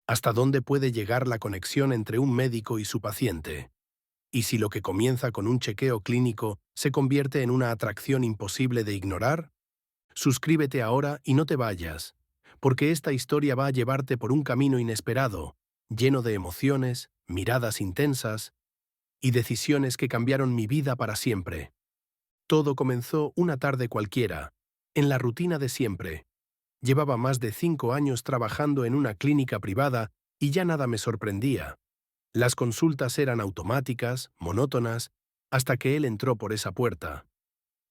¿Hasta dónde puede llegar la conexión entre un médico y su paciente? ¿Y si lo que comienza con un chequeo clínico se convierte en una atracción imposible de ignorar? Suscríbete ahora y no te vayas, porque esta historia va a llevarte por un camino inesperado, lleno de emociones, miradas intensas y decisiones que cambiaron mi vida para siempre. Todo comenzó una tarde cualquiera, en la rutina de siempre. Llevaba más de 5 años trabajando en una clínica privada y ya nada me sorprendía. Las consultas eran automáticas, monótonas, hasta que él entró por esa puerta.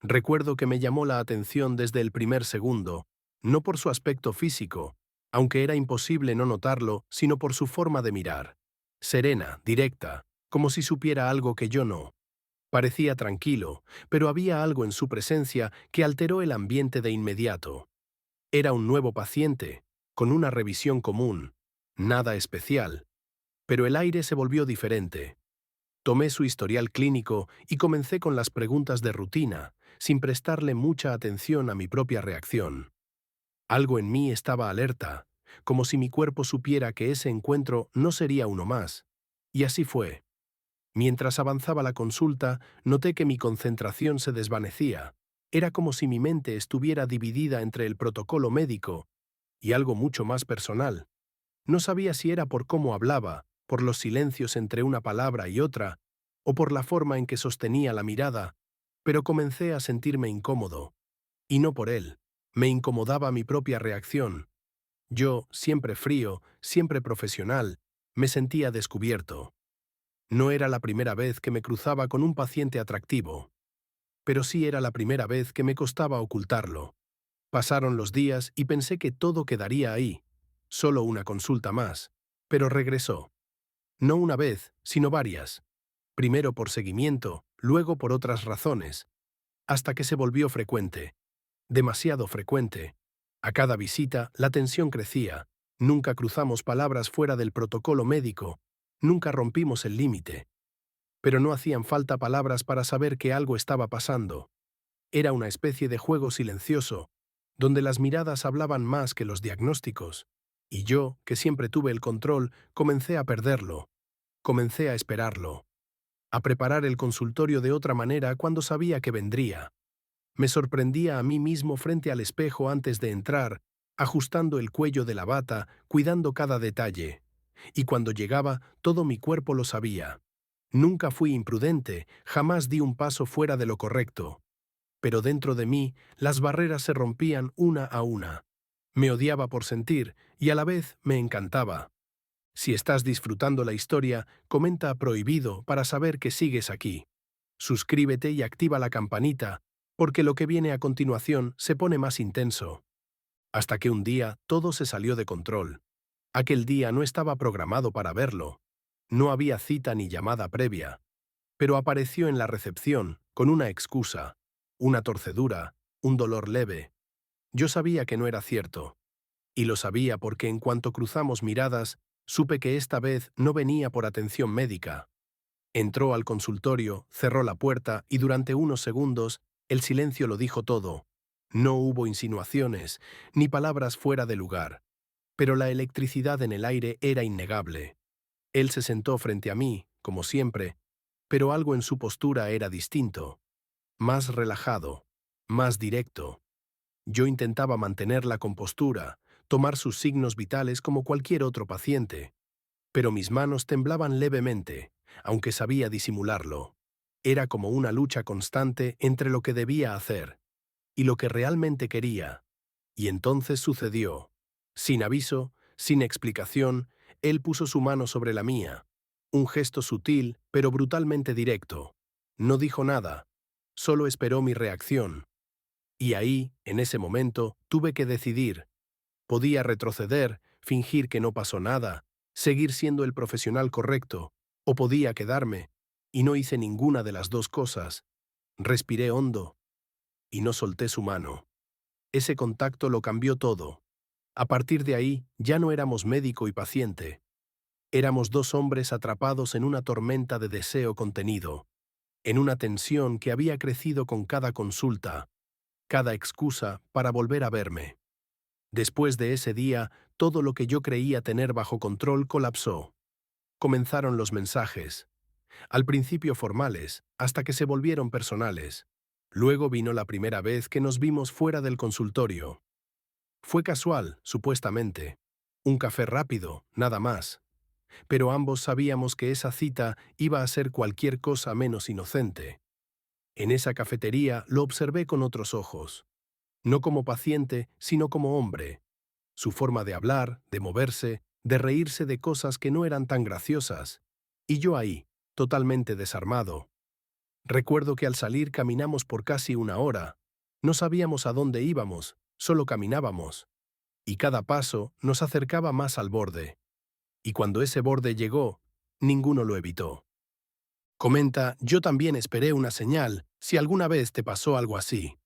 Recuerdo que me llamó la atención desde el primer segundo, no por su aspecto físico, aunque era imposible no notarlo, sino por su forma de mirar. Serena, directa, como si supiera algo que yo no. Parecía tranquilo, pero había algo en su presencia que alteró el ambiente de inmediato. Era un nuevo paciente, con una revisión común, nada especial, pero el aire se volvió diferente. Tomé su historial clínico y comencé con las preguntas de rutina, sin prestarle mucha atención a mi propia reacción. Algo en mí estaba alerta, como si mi cuerpo supiera que ese encuentro no sería uno más. Y así fue. Mientras avanzaba la consulta, noté que mi concentración se desvanecía. Era como si mi mente estuviera dividida entre el protocolo médico y algo mucho más personal. No sabía si era por cómo hablaba, por los silencios entre una palabra y otra, o por la forma en que sostenía la mirada, pero comencé a sentirme incómodo. Y no por él. Me incomodaba mi propia reacción. Yo, siempre frío, siempre profesional, me sentía descubierto. No era la primera vez que me cruzaba con un paciente atractivo, pero sí era la primera vez que me costaba ocultarlo. Pasaron los días y pensé que todo quedaría ahí, solo una consulta más, pero regresó. No una vez, sino varias. Primero por seguimiento, luego por otras razones, hasta que se volvió frecuente. Demasiado frecuente. A cada visita, la tensión crecía. Nunca cruzamos palabras fuera del protocolo médico. Nunca rompimos el límite. Pero no hacían falta palabras para saber que algo estaba pasando. Era una especie de juego silencioso, donde las miradas hablaban más que los diagnósticos. Y yo, que siempre tuve el control, comencé a perderlo. Comencé a esperarlo. A preparar el consultorio de otra manera cuando sabía que vendría. Me sorprendía a mí mismo frente al espejo antes de entrar, ajustando el cuello de la bata, cuidando cada detalle. Y cuando llegaba, todo mi cuerpo lo sabía. Nunca fui imprudente, jamás di un paso fuera de lo correcto. Pero dentro de mí, las barreras se rompían una a una. Me odiaba por sentir, y a la vez me encantaba. Si estás disfrutando la historia, comenta prohibido para saber que sigues aquí. Suscríbete y activa la campanita, porque lo que viene a continuación se pone más intenso. Hasta que un día todo se salió de control. Aquel día no estaba programado para verlo. No había cita ni llamada previa. Pero apareció en la recepción, con una excusa, una torcedura, un dolor leve. Yo sabía que no era cierto. Y lo sabía porque en cuanto cruzamos miradas, supe que esta vez no venía por atención médica. Entró al consultorio, cerró la puerta y durante unos segundos el silencio lo dijo todo. No hubo insinuaciones, ni palabras fuera de lugar. Pero la electricidad en el aire era innegable. Él se sentó frente a mí, como siempre, pero algo en su postura era distinto. Más relajado, más directo. Yo intentaba mantener la compostura, tomar sus signos vitales como cualquier otro paciente, pero mis manos temblaban levemente, aunque sabía disimularlo. Era como una lucha constante entre lo que debía hacer y lo que realmente quería. Y entonces sucedió. Sin aviso, sin explicación, él puso su mano sobre la mía. Un gesto sutil, pero brutalmente directo. No dijo nada, solo esperó mi reacción. Y ahí, en ese momento, tuve que decidir. Podía retroceder, fingir que no pasó nada, seguir siendo el profesional correcto, o podía quedarme, y no hice ninguna de las dos cosas. Respiré hondo, y no solté su mano. Ese contacto lo cambió todo. A partir de ahí, ya no éramos médico y paciente. Éramos dos hombres atrapados en una tormenta de deseo contenido, en una tensión que había crecido con cada consulta, cada excusa para volver a verme. Después de ese día, todo lo que yo creía tener bajo control colapsó. Comenzaron los mensajes, al principio formales, hasta que se volvieron personales. Luego vino la primera vez que nos vimos fuera del consultorio. Fue casual, supuestamente. Un café rápido, nada más. Pero ambos sabíamos que esa cita iba a ser cualquier cosa menos inocente. En esa cafetería lo observé con otros ojos. No como paciente, sino como hombre. Su forma de hablar, de moverse, de reírse de cosas que no eran tan graciosas. Y yo ahí, totalmente desarmado. Recuerdo que al salir caminamos por casi una hora. No sabíamos a dónde íbamos, solo caminábamos. Y cada paso nos acercaba más al borde. Y cuando ese borde llegó, ninguno lo evitó. Comenta, yo también esperé una señal, si alguna vez te pasó algo así.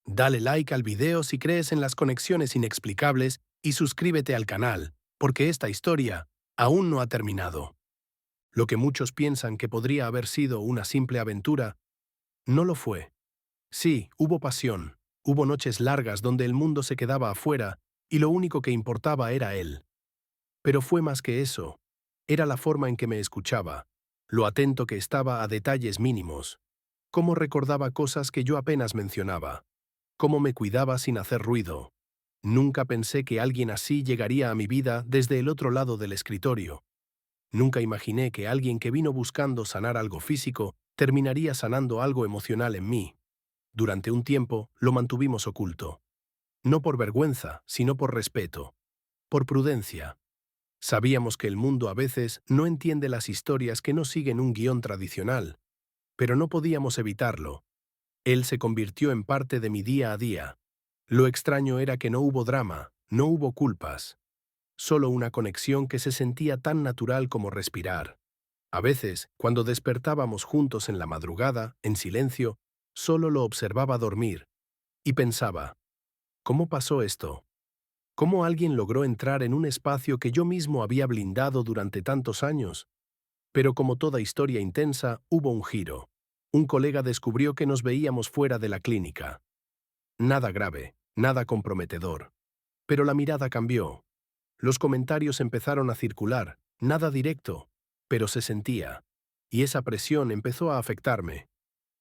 Dale like al video si crees en las conexiones inexplicables y suscríbete al canal, porque esta historia aún no ha terminado. Lo que muchos piensan que podría haber sido una simple aventura, no lo fue. Sí, hubo pasión, hubo noches largas donde el mundo se quedaba afuera y lo único que importaba era él. Pero fue más que eso. Era la forma en que me escuchaba, lo atento que estaba a detalles mínimos, cómo recordaba cosas que yo apenas mencionaba, cómo me cuidaba sin hacer ruido. Nunca pensé que alguien así llegaría a mi vida desde el otro lado del escritorio. Nunca imaginé que alguien que vino buscando sanar algo físico terminaría sanando algo emocional en mí. Durante un tiempo lo mantuvimos oculto. No por vergüenza, sino por respeto. Por prudencia. Sabíamos que el mundo a veces no entiende las historias que no siguen un guión tradicional, pero no podíamos evitarlo. Él se convirtió en parte de mi día a día. Lo extraño era que no hubo drama, no hubo culpas. Solo una conexión que se sentía tan natural como respirar. A veces, cuando despertábamos juntos en la madrugada, en silencio, solo lo observaba dormir, y pensaba, ¿cómo pasó esto? ¿Cómo alguien logró entrar en un espacio que yo mismo había blindado durante tantos años? Pero como toda historia intensa, hubo un giro. Un colega descubrió que nos veíamos fuera de la clínica. Nada grave, nada comprometedor. Pero la mirada cambió. Los comentarios empezaron a circular, nada directo, pero se sentía. Y esa presión empezó a afectarme.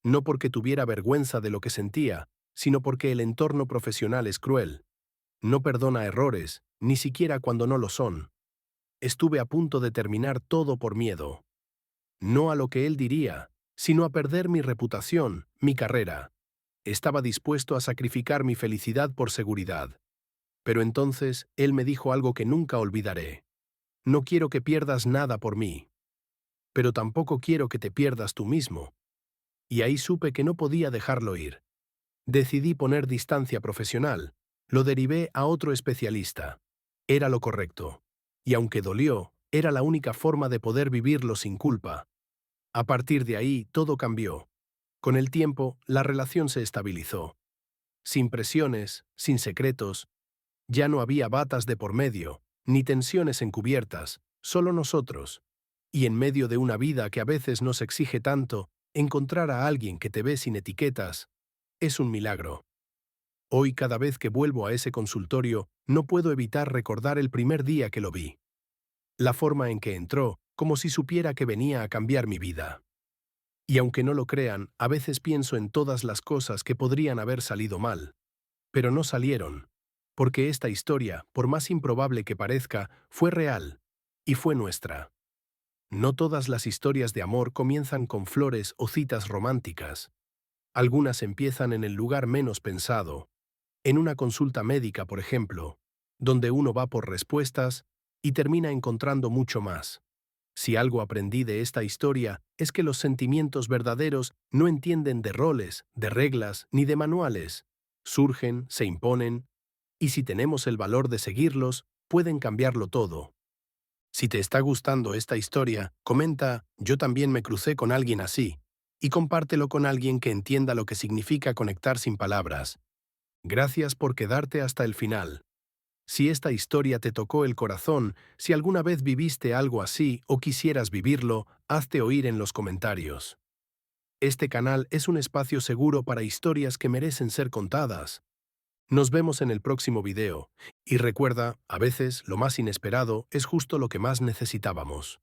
No porque tuviera vergüenza de lo que sentía, sino porque el entorno profesional es cruel. No perdona errores, ni siquiera cuando no lo son. Estuve a punto de terminar todo por miedo. No a lo que él diría, sino a perder mi reputación, mi carrera. Estaba dispuesto a sacrificar mi felicidad por seguridad. Pero entonces él me dijo algo que nunca olvidaré. No quiero que pierdas nada por mí. Pero tampoco quiero que te pierdas tú mismo. Y ahí supe que no podía dejarlo ir. Decidí poner distancia profesional. Lo derivé a otro especialista. Era lo correcto. Y aunque dolió, era la única forma de poder vivirlo sin culpa. A partir de ahí, todo cambió. Con el tiempo, la relación se estabilizó. Sin presiones, sin secretos. Ya no había batas de por medio, ni tensiones encubiertas, solo nosotros. Y en medio de una vida que a veces nos exige tanto, encontrar a alguien que te ve sin etiquetas es un milagro. Hoy, cada vez que vuelvo a ese consultorio, no puedo evitar recordar el primer día que lo vi. La forma en que entró, como si supiera que venía a cambiar mi vida. Y aunque no lo crean, a veces pienso en todas las cosas que podrían haber salido mal. Pero no salieron. Porque esta historia, por más improbable que parezca, fue real. Y fue nuestra. No todas las historias de amor comienzan con flores o citas románticas. Algunas empiezan en el lugar menos pensado. En una consulta médica, por ejemplo, donde uno va por respuestas y termina encontrando mucho más. Si algo aprendí de esta historia es que los sentimientos verdaderos no entienden de roles, de reglas ni de manuales. Surgen, se imponen, y si tenemos el valor de seguirlos, pueden cambiarlo todo. Si te está gustando esta historia, comenta, yo también me crucé con alguien así, y compártelo con alguien que entienda lo que significa conectar sin palabras. Gracias por quedarte hasta el final. Si esta historia te tocó el corazón, si alguna vez viviste algo así o quisieras vivirlo, hazte oír en los comentarios. Este canal es un espacio seguro para historias que merecen ser contadas. Nos vemos en el próximo video. Y recuerda, a veces lo más inesperado es justo lo que más necesitábamos.